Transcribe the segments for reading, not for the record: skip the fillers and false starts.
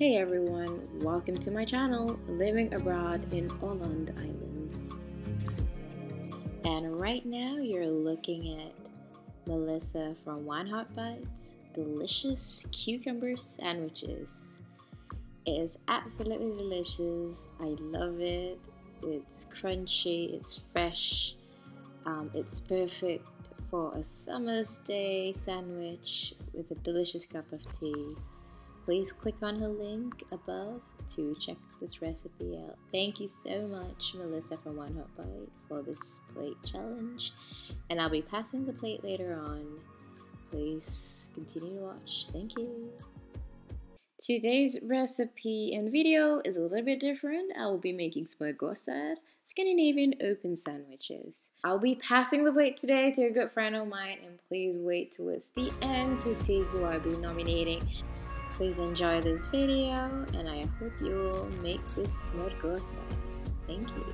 Hey everyone, welcome to my channel, Living Abroad in Åland Islands. And right now you're looking at Melissa from One Hot Bites delicious cucumber sandwiches. It is absolutely delicious. I love it. It's crunchy, it's fresh, it's perfect for a summer's day sandwich with a delicious cup of tea. Please click on her link above to check this recipe out. Thank you so much, Melissa from One Hot Bite, for this plate challenge. And I'll be passing the plate later on. Please continue to watch. Thank you. Today's recipe and video is a little bit different. I will be making smörgåsar, Scandinavian open sandwiches. I'll be passing the plate today to a good friend of mine, and please wait towards the end to see who I'll be nominating. Please enjoy this video, and I hope you'll make this smörgåsar. Thank you.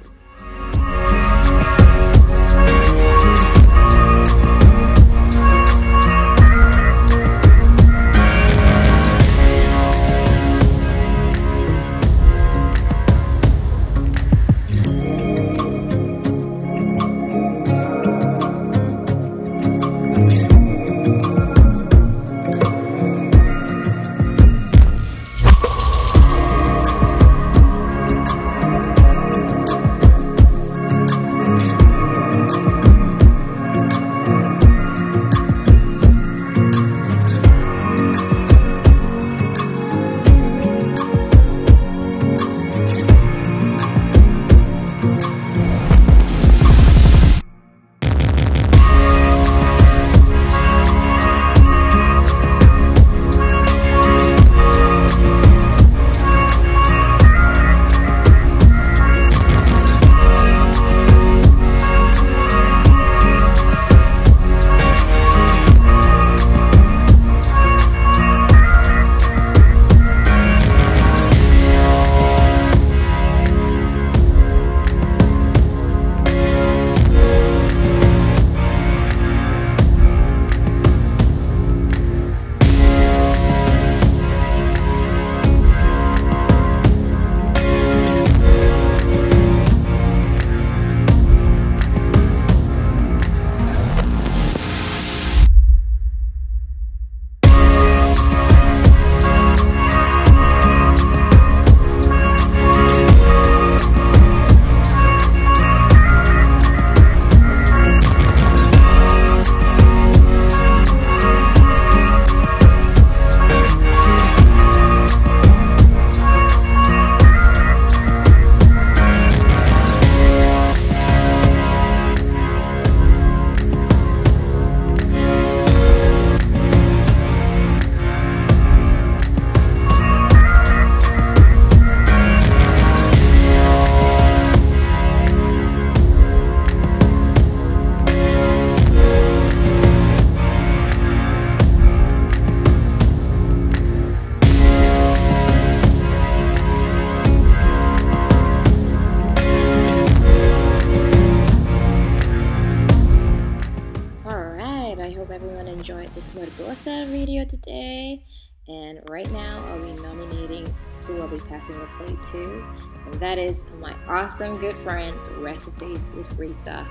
Enjoyed this smörgåsar video today, and right now I'll be nominating who I'll be passing the plate to, and that is my awesome good friend Recipes with Risa.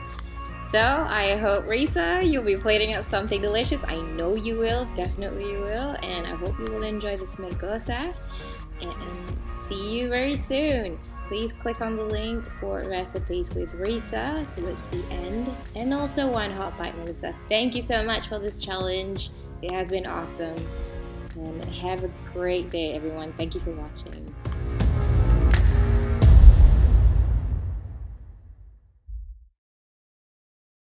So I hope, Risa, you'll be plating up something delicious. I know you will, definitely you will, and I hope you will enjoy the smörgåsar, and see you very soon. Please click on the link for Recipes with Risa towards the end, and also One Hot Bite Melissa. Thank you so much for this challenge. It has been awesome, and have a great day everyone. Thank you for watching.